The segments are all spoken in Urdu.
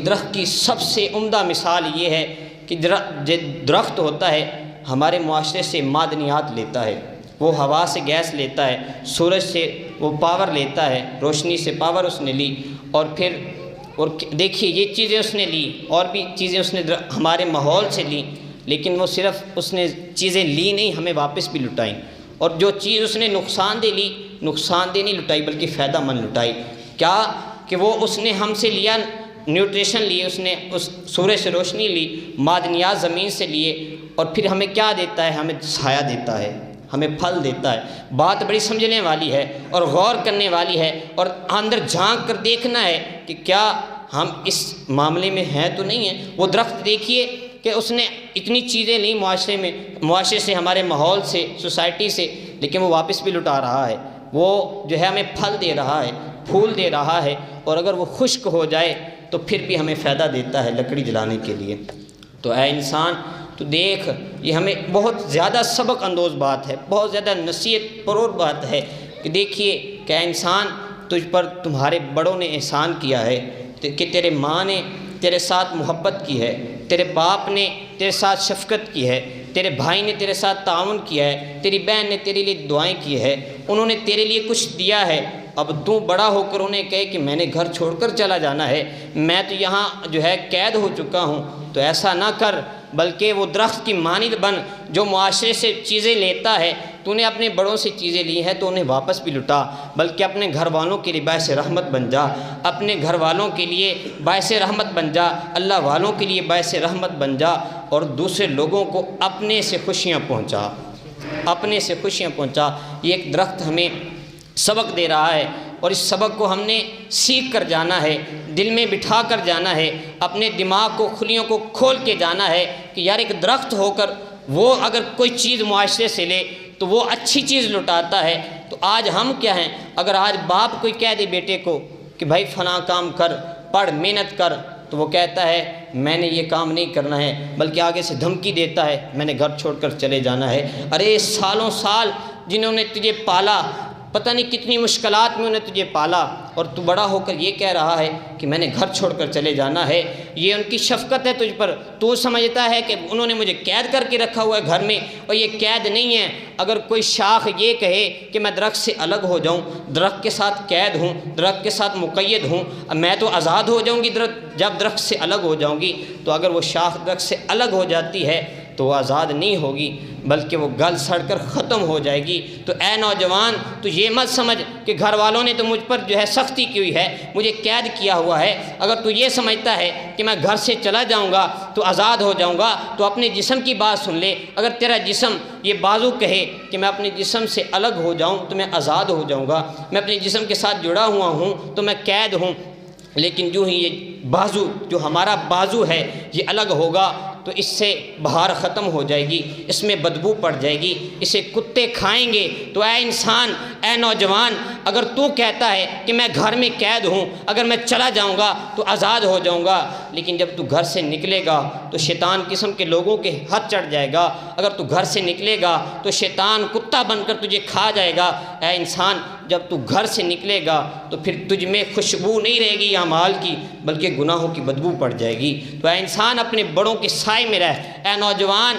درخت کی سب سے عمدہ مثال یہ ہے کہ درخت ہوتا ہے ہمارے معاشرے سے معدنیات لیتا ہے، وہ ہوا سے گیس لیتا ہے، سورج سے وہ پاور لیتا ہے، روشنی سے پاور اس نے لی، اور پھر دیکھیے یہ چیزیں اس نے لی، اور بھی چیزیں اس نے ہمارے ماحول سے لی، لیکن وہ صرف اس نے چیزیں لی نہیں، ہمیں واپس بھی لٹائیں، اور جو چیز اس نے نقصان دہ لی، نقصان دہ نہیں لٹائی بلکہ فائدہ مند لٹائی۔ کیا کہ وہ اس نے ہم سے لیا نیوٹریشن لیے، اس نے اس سورج سے روشنی لی، معدنیات زمین سے لیے، اور پھر ہمیں کیا دیتا ہے؟ ہمیں سایہ دیتا ہے، ہمیں پھل دیتا ہے۔ بات بڑی سمجھنے والی ہے اور غور کرنے والی ہے، اور اندر جھانک کر دیکھنا ہے کہ کیا ہم اس معاملے میں ہیں تو نہیں ہیں۔ وہ درخت دیکھیے کہ اس نے اتنی چیزیں لیں معاشرے سے، ہمارے ماحول سے، سوسائٹی سے، لیکن وہ واپس بھی لٹا رہا ہے۔ وہ جو ہے ہمیں پھل دے رہا ہے، پھول دے رہا ہے، اور اگر وہ خشک ہو جائے تو پھر بھی ہمیں فائدہ دیتا ہے لکڑی جلانے کے لیے۔ تو اے انسان تو دیکھ، یہ ہمیں بہت زیادہ سبق اندوز بات ہے، بہت زیادہ نصیحت پرور بات ہے کہ دیکھیے کہ اے انسان، تجھ پر تمہارے بڑوں نے احسان کیا ہے کہ تیرے ماں نے تیرے ساتھ محبت کی ہے، تیرے باپ نے تیرے ساتھ شفقت کی ہے، تیرے بھائی نے تیرے ساتھ تعاون کیا ہے، تیری بہن نے تیرے لیے دعائیں کی ہے، انہوں نے تیرے لیے کچھ دیا ہے۔ اب تو بڑا ہو کر انہیں کہے کہ میں نے گھر چھوڑ کر چلا جانا ہے، میں تو یہاں جو ہے قید ہو چکا ہوں، تو ایسا نہ کر، بلکہ وہ درخت کی مانند بن جو معاشرے سے چیزیں لیتا ہے۔ تو نے اپنے بڑوں سے چیزیں لی ہیں تو انہیں واپس بھی لٹا، بلکہ اپنے گھر والوں کے لیے باعث رحمت بن جا، اپنے گھر والوں کے لیے باعث رحمت بن جا، اللہ والوں کے لیے باعث رحمت بن جا، اور دوسرے لوگوں کو اپنے سے خوشیاں پہنچا، اپنے سے خوشیاں پہنچا۔ یہ ایک درخت ہمیں سبق دے رہا ہے، اور اس سبق کو ہم نے سیکھ کر جانا ہے، دل میں بٹھا کر جانا ہے، اپنے دماغ کو، کھلیوں کو کھول کے جانا ہے کہ یار ایک درخت ہو کر وہ اگر کوئی چیز معاشرے سے لے تو وہ اچھی چیز لٹاتا ہے۔ تو آج ہم کیا ہیں؟ اگر آج باپ کوئی کہہ دے بیٹے کو کہ بھائی فلاں کام کر، پڑھ، محنت کر، تو وہ کہتا ہے میں نے یہ کام نہیں کرنا ہے، بلکہ آگے سے دھمکی دیتا ہے میں نے گھر چھوڑ کر چلے جانا ہے۔ ارے سالوں سال جنہوں نے تجھے پالا، پتہ نہیں کتنی مشکلات میں انہیں تجھے پالا، اور تو بڑا ہو کر یہ کہہ رہا ہے کہ میں نے گھر چھوڑ کر چلے جانا ہے۔ یہ ان کی شفقت ہے تجھ پر، تو سمجھتا ہے کہ انہوں نے مجھے قید کر کے رکھا ہوا ہے گھر میں، اور یہ قید نہیں ہے۔ اگر کوئی شاخ یہ کہے کہ میں درخت سے الگ ہو جاؤں، درخت کے ساتھ قید ہوں، درخت کے ساتھ مقید ہوں، میں تو آزاد ہو جاؤں گی جب درخت سے الگ ہو جاؤں گی، تو اگر وہ شاخ درخت سے الگ ہو جاتی ہے تو وہ آزاد نہیں ہوگی، بلکہ وہ گل سڑ کر ختم ہو جائے گی۔ تو اے نوجوان، تو یہ مت سمجھ کہ گھر والوں نے تو مجھ پر جو ہے سختی کی ہوئی ہے، مجھے قید کیا ہوا ہے۔ اگر تو یہ سمجھتا ہے کہ میں گھر سے چلا جاؤں گا تو آزاد ہو جاؤں گا، تو اپنے جسم کی بات سن لے۔ اگر تیرا جسم یہ بازو کہے کہ میں اپنے جسم سے الگ ہو جاؤں تو میں آزاد ہو جاؤں گا، میں اپنے جسم کے ساتھ جڑا ہوا ہوں تو میں قید ہوں، لیکن جو ہی یہ بازو، جو ہمارا بازو ہے، یہ الگ ہوگا تو اس سے بہار ختم ہو جائے گی، اس میں بدبو پڑ جائے گی، اسے کتے کھائیں گے۔ تو اے انسان، اے نوجوان، اگر تو کہتا ہے کہ میں گھر میں قید ہوں، اگر میں چلا جاؤں گا تو آزاد ہو جاؤں گا، لیکن جب تو گھر سے نکلے گا تو شیطان قسم کے لوگوں کے ہاتھ چڑھ جائے گا۔ اگر تو گھر سے نکلے گا تو شیطان کتا بن کر تجھے کھا جائے گا۔ اے انسان، جب تو گھر سے نکلے گا تو پھر تجھ میں خوشبو نہیں رہے گی اعمال کی، بلکہ گناہوں کی بدبو پڑ جائے گی۔ تو اے انسان، اپنے بڑوں کے سائے میں رہ۔ اے نوجوان،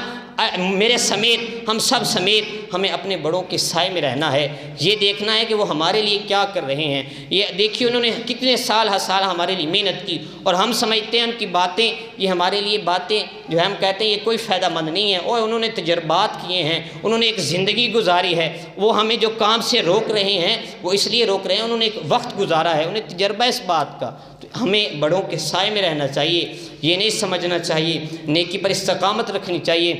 میرے سمیت، ہم سب سمیت، ہمیں اپنے بڑوں کے سائے میں رہنا ہے، یہ دیکھنا ہے کہ وہ ہمارے لیے کیا کر رہے ہیں۔ یہ دیکھیے انہوں نے کتنے سال ہر سال ہمارے لیے محنت کی، اور ہم سمجھتے ہیں ان کی باتیں، یہ ہمارے لیے باتیں جو ہے ہم کہتے ہیں یہ کوئی فائدہ مند نہیں ہے، اور انہوں نے تجربات کیے ہیں، انہوں نے ایک زندگی گزاری ہے۔ وہ ہمیں جو کام سے روک رہے ہیں وہ اس لیے روک رہے ہیں، انہوں نے ایک وقت گزارا ہے، انہیں تجربہ اس بات کا۔ تو ہمیں بڑوں کے سائے میں رہنا چاہیے، یہ نہیں سمجھنا چاہیے، نیکی پر استقامت رکھنی چاہیے۔